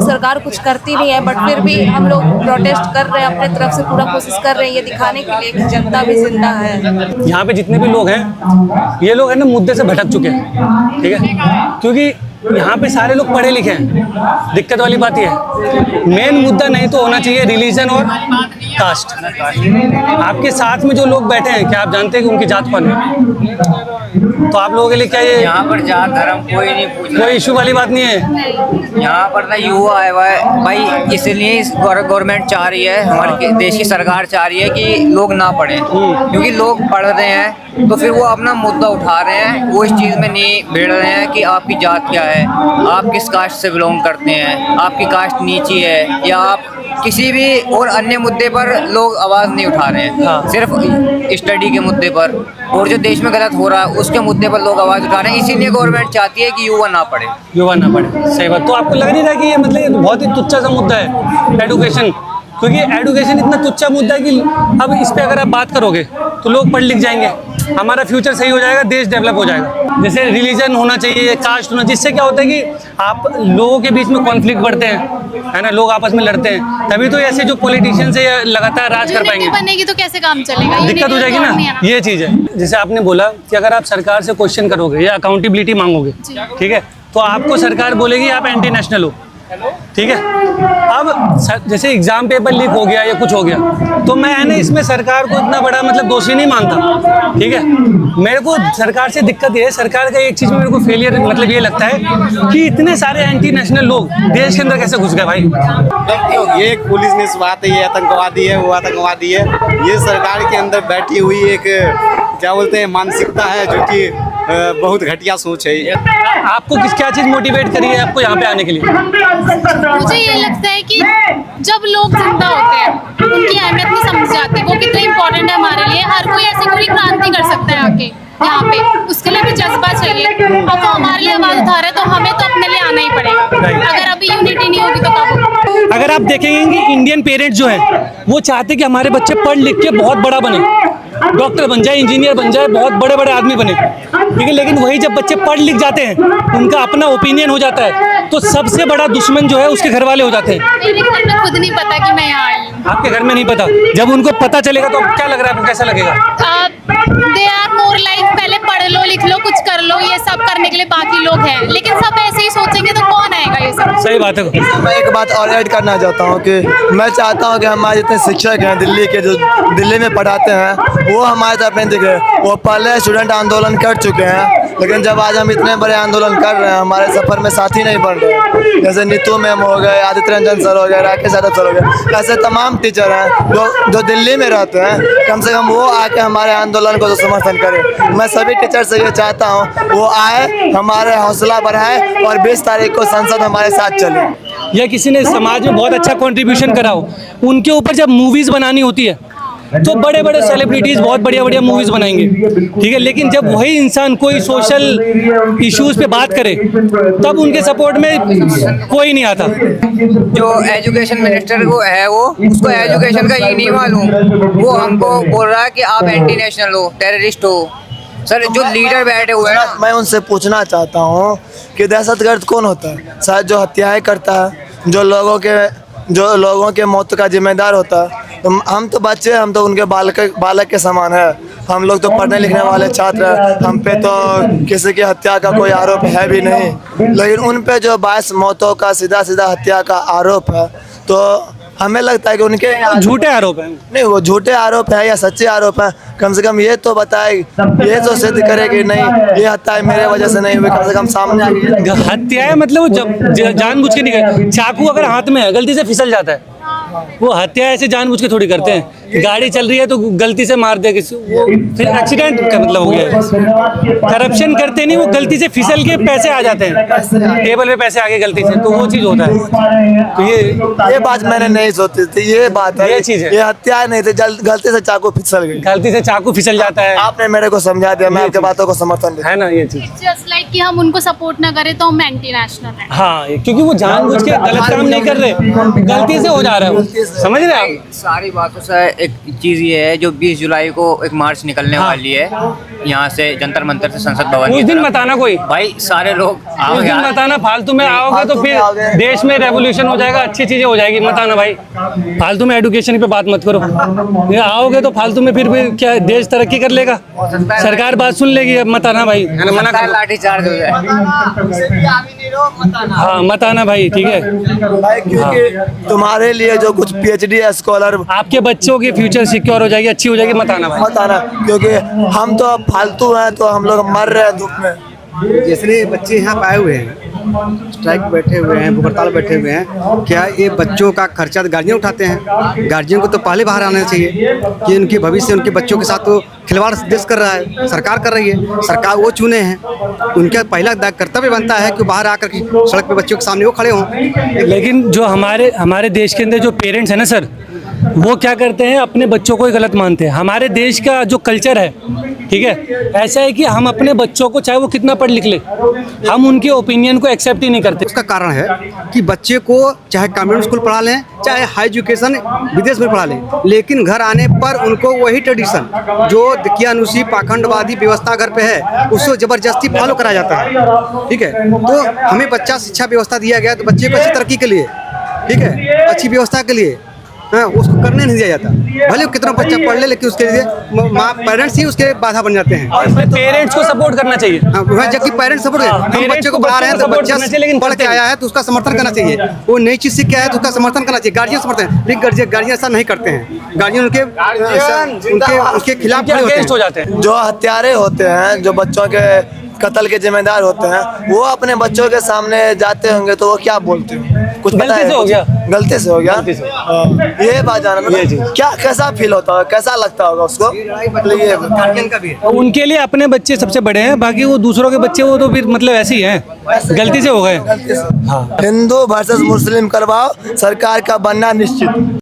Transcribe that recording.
सरकार कुछ करती नहीं है, बट फिर भी हम लोग प्रोटेस्ट कर रहे हैं, अपने तरफ से पूरा कोशिश कर रहे हैं ये दिखाने के लिए कि जनता भी जिंदा है। यहाँ पे जितने भी लोग हैं, ये लोग है ना मुद्दे से भटक चुके हैं, ठीक है, क्योंकि यहाँ पे सारे लोग पढ़े लिखे हैं। दिक्कत वाली बात ये है, मेन मुद्दा नहीं तो होना चाहिए रिलीजन और कास्ट। आपके साथ में जो लोग बैठे हैं, क्या आप जानते हैं कि उनकी जात कौन है? तो आप लोगों के लिए क्या ये यहाँ पर जात धर्म कोई नहीं पूछ रहा। कोई इशू वाली बात नहीं है? यहाँ पर ना युवा आया हुआ है भाई, इसलिए गवर्नमेंट चाह रही है, हमारे देश की सरकार चाह रही है कि लोग ना पढ़ें, क्योंकि लोग पढ़ रहे हैं तो फिर वो अपना मुद्दा उठा रहे हैं, वो इस चीज़ में नहीं भिड़ रहे हैं कि आपकी जात क्या है, आप किस कास्ट से बिलोंग करते हैं, आपकी कास्ट नीची है, या आप किसी भी और अन्य मुद्दे पर लोग आवाज़ नहीं उठा रहे हैं। हाँ। सिर्फ स्टडी के मुद्दे पर और जो देश में गलत हो रहा है उसके मुद्दे पर लोग आवाज़ उठा रहे हैं। इसीलिए गवर्नमेंट चाहती है कि युवा ना पढ़े। युवा ना पढ़े, सही बात। तो आपको लग नहीं रहा कि ये मतलब ये बहुत ही तुच्छ सा मुद्दा है एडुकेशन? क्योंकि एडुकेशन इतना तुच्छ मुद्दा है कि अब इस पे अगर आप बात करोगे तो लोग पढ़ लिख जाएंगे, हमारा फ्यूचर सही हो जाएगा, देश डेवलप हो जाएगा। जैसे रिलीजन होना चाहिए, कास्ट होना, जिससे क्या होता है कि आप लोगों के बीच में कॉन्फ्लिक्ट बढ़ते हैं, है ना, लोग आपस में लड़ते हैं, तभी तो ऐसे जो पॉलिटिशियंस है लगातार राज कर पाएंगे। बनेगी तो कैसे काम चलेगा? दिक्कत हो जाएगी ना, ये चीज़ है। जैसे आपने बोला कि अगर आप सरकार से क्वेश्चन करोगे या अकाउंटेबिलिटी मांगोगे, ठीक है, तो आपको सरकार बोलेगी आप एंटी नेशनल हो, ठीक है। अब जैसे एग्जाम पेपर लीक हो गया या कुछ हो गया, तो मैं है ना इसमें सरकार को इतना बड़ा मतलब दोषी नहीं मानता, ठीक है। मेरे को सरकार से दिक्कत ये है, सरकार का एक चीज़ में मेरे को फेलियर मतलब ये लगता है कि इतने सारे एंटी नेशनल लोग देश के अंदर कैसे घुस गए भाई? ये एक पुलिस ने बात है, ये आतंकवादी है, वो आतंकवादी है। ये सरकार के अंदर बैठी हुई एक क्या बोलते हैं मानसिकता है, जो कि बहुत घटिया सोच है। आपको क्या चीज़ मोटिवेट करी है आपको यहाँ पे आने के लिए? मुझे ये लगता है कि जब लोग जिंदा होते हैं उनकी अहमियत नहीं समझ जाती, वो कितना इम्पोर्टेंट है हमारे लिए। हर कोई ऐसी पूरी क्रांति कर सकता है आके यहाँ पे, उसके लिए भी जज्बा चाहिए। अब वो हमारे लिए आवाज उठा रहे हैं तो हमें तो अपने लिए आना ही पड़ेगा। अगर अभी यूनिटी नहीं होगी तो कब होगी? अगर आप देखेंगे कि इंडियन पेरेंट्स जो हैं वो चाहते कि हमारे बच्चे पढ़ लिख के बहुत बड़ा बने, डॉक्टर बन जाए, इंजीनियर बन जाए, बहुत बड़े बड़े आदमी बने, ठीक है। लेकिन वही जब बच्चे पढ़ लिख जाते हैं, उनका अपना ओपिनियन हो जाता है, तो सबसे बड़ा दुश्मन जो है उसके घर वाले हो जाते हैं। मेरे घर में खुद नहीं पता कि मैं यहाँ आई हूँ। आपके घर में नहीं पता, जब उनको पता चलेगा तो क्या लग रहा है आपको, कैसा लगेगा? दे आर मोर लाइक पहले पढ़ लो लिख लो कुछ कर लो, ये सब करने के लिए बाकी लोग हैं, लेकिन सब ऐसे ही सोचेंगे तो कौन आएगा ये सब? सही बात है। मैं एक बात और ऐड करना चाहता हूँ कि मैं चाहता हूँ कि हमारे जितने शिक्षक हैं दिल्ली के, जो दिल्ली में पढ़ाते हैं, वो हमारे तरफ नहीं दिखे। वो पहले स्टूडेंट आंदोलन कर चुके हैं, लेकिन जब आज हम इतने बड़े आंदोलन कर रहे हैं, हमारे सफ़र में साथी नहीं बन रहे। जैसे नीतू मैम हो गए, आदित्य रंजन सर हो गए, राकेश यादव सर हो गए, ऐसे तमाम टीचर हैं जो दिल्ली में रहते हैं। कम से कम वो आके हमारे आंदोलन को तो समर्थन करें। मैं सभी टीचर से ये चाहता हूँ वो आए, हमारे हौसला बढ़ाए और 20 तारीख को संसद हमारे साथ चले। या किसी ने समाज में बहुत अच्छा कंट्रीब्यूशन करा हो, उनके ऊपर जब मूवीज़ बनानी होती है तो बड़े बड़े सेलिब्रिटीज़ बहुत बढ़िया बढ़िया मूवीज़ बनाएंगे, ठीक है। लेकिन जब वही इंसान कोई सोशल इश्यूज़ पे बात करे तब उनके सपोर्ट में कोई नहीं आता। जो एजुकेशन मिनिस्टर को है वो, उसको एजुकेशन का ये नहीं मालूम, वो हमको बोल रहा है कि आप एंटी नेशनल हो, टेररिस्ट हो। सर जो लीडर बैठे हुए हैं, मैं उनसे पूछना चाहता हूँ कि दहशतगर्द कौन होता है? शायद जो हत्याएं करता है, जो लोगों के मौत का जिम्मेदार होता है। तो हम तो बच्चे, हम तो उनके बालक के समान है। हम लोग तो पढ़ने लिखने वाले छात्र हैं, हम पे तो किसी की हत्या का कोई आरोप है भी नहीं, लेकिन उन पे जो 22 मौतों का सीधा हत्या का आरोप है, तो हमें लगता है कि उनके झूठे आरोप हैं। नहीं, वो झूठे आरोप है या सच्चे आरोप है, कम से कम ये तो बताए, ये तो सिद्ध करे कि नहीं ये हत्या मेरे वजह से नहीं हुई, कम से कम सामने आ गई। हत्या है मतलब वो जब जानबूझ के नहीं करे। चाकू अगर हाथ में है गलती से फिसल जाता है, वो हत्या ऐसे जानबूझ के थोड़ी करते हैं। गाड़ी चल रही है तो गलती से मार दिया किसी, वो फिर एक्सीडेंट का मतलब हो गया है। करप्शन करते नहीं, वो गलती से फिसल के पैसे आ जाते हैं, टेबल पे पैसे आ गए गलती से, तो वो चीज़ होता है। तो ये बात मैंने नहीं सोची थी, ये बात है, ये चीज़ है। ये हत्या नहीं थी, गलती से चाकू फिसल गई, गलती से चाकू फिसल जाता है। आपने मेरे को समझा दिया, मैं आपके बातों को समर्थन देता है ना, ये चीज़। जस्ट लाइक कि हम उनको सपोर्ट ना करें तो हम एंटी नेशनल हैं। हाँ, क्योंकि वो जानबूझ के गलत काम नहीं कर रहे, गलती से हो जा रहा है वो, समझ रहे हैं आप? सारी बातों से एक चीज़ ये है, जो 20 जुलाई को एक मार्च निकलने हाँ। वाली है यहाँ से जंतर मंतर से संसद भवन उस की दिन तरफ। मत आना कोई, भाई सारे लोग उस आओगे दिन यार। मत आना। फालतू में आओगे तो फालतू फिर में आओगे। देश में रेवोल्यूशन हो जाएगा, अच्छी चीजें हो जाएगी। मत आना भाई, फालतू में एडुकेशन पे बात मत करो। ये आओगे तो फालतू में फिर भी क्या देश तरक्की कर लेगा, सरकार बात सुन लेगी। अब मत आना भाई, मैंने मना कर। लाठी चार्ज हो जाए। हाँ मत आना भाई, ठीक है। भाई क्योंकि तुम्हारे लिए जो कुछ PhD स्कॉलर आपके बच्चों की फ्यूचर सिक्योर हो जाएगी, अच्छी हो जाएगी। मत आना भाई। मत आना, क्योंकि हम तो अब फालतू हैं, तो हम लोग मर रहे हैं धूप में। जितने बच्चे यहाँ पे आए हुए हैं, स्ट्राइक बैठे हुए हैं, भूख हड़ताल बैठे हुए हैं, क्या ये बच्चों का खर्चा गार्जियन उठाते हैं? गार्जियन को तो पहले बाहर आना चाहिए कि उनके भविष्य, उनके बच्चों के साथ तो खिलवाड़ देश कर रहा है, सरकार कर रही है। सरकार वो चुने हैं, उनका पहला कर्तव्य बनता है कि बाहर आकर के सड़क पे बच्चों के सामने वो खड़े हों। लेकिन जो हमारे देश के अंदर जो पेरेंट्स हैं ना सर, वो क्या करते हैं, अपने बच्चों को ही गलत मानते हैं। हमारे देश का जो कल्चर है, ठीक है, ऐसा है कि हम अपने बच्चों को, चाहे वो कितना पढ़ लिख ले, हम उनके ओपिनियन को एक्सेप्ट ही नहीं करते। उसका कारण है कि बच्चे को चाहे कॉन्वेंट स्कूल पढ़ा लें, चाहे हाई एजुकेशन विदेश में पढ़ा लें, लेकिन घर आने पर उनको वही ट्रेडिशन जो दकियानुसी पाखंडवादी व्यवस्था घर पे है, उसको जबरदस्ती फॉलो कराया जाता है। ठीक है, तो हमें बच्चा शिक्षा व्यवस्था दिया गया तो बच्चे को अच्छी तरक्की के लिए, ठीक है, अच्छी व्यवस्था के लिए, हाँ, उसको करने नहीं दिया जाता। भले कितना बच्चा पढ़ ले, लेकिन उसके लिए माँ पेरेंट्स ही उसके बाधा बन जाते हैं। पेरेंट्स को सपोर्ट करना चाहिए। हाँ, वह जबकि पेरेंट्स सपोर्ट हाँ, हम parents बच्चे को को पढ़ा रहे हैं तो support बच्चा करना चाहिए, लेकिन पढ़ के करते आया है तो उसका समर्थन करना चाहिए। वो नई चीज सीख के आया है तो उसका समर्थन करना चाहिए। गार्जियन समर्थन, लेकिन गार्जियन ऐसा नहीं करते हैं। गार्जियन उनके खिलाफ खड़े होते अगेंस्ट हो हैं। जाते हैं। जो हत्यारे होते हैं, जो बच्चों के कत्ल के जिम्मेदार होते हैं, वो अपने बच्चों के सामने जाते होंगे तो वो क्या बोलते हैं? कुछ पता गलती है? से हो गया। गलती से हो गया। गलती से। हाँ, ये बात जानना, मतलब क्या कैसा फील होता है, कैसा लगता होगा उसको? ये गार्जियन का भी है। उनके लिए अपने बच्चे सबसे बड़े हैं, बाकी वो दूसरों के बच्चे वो तो फिर मतलब ऐसे ही हैं, गलती से हो गए। गलती से। हिंदू वर्सेस मुस्लिम करवाओ, सरकार का बनना निश्चित।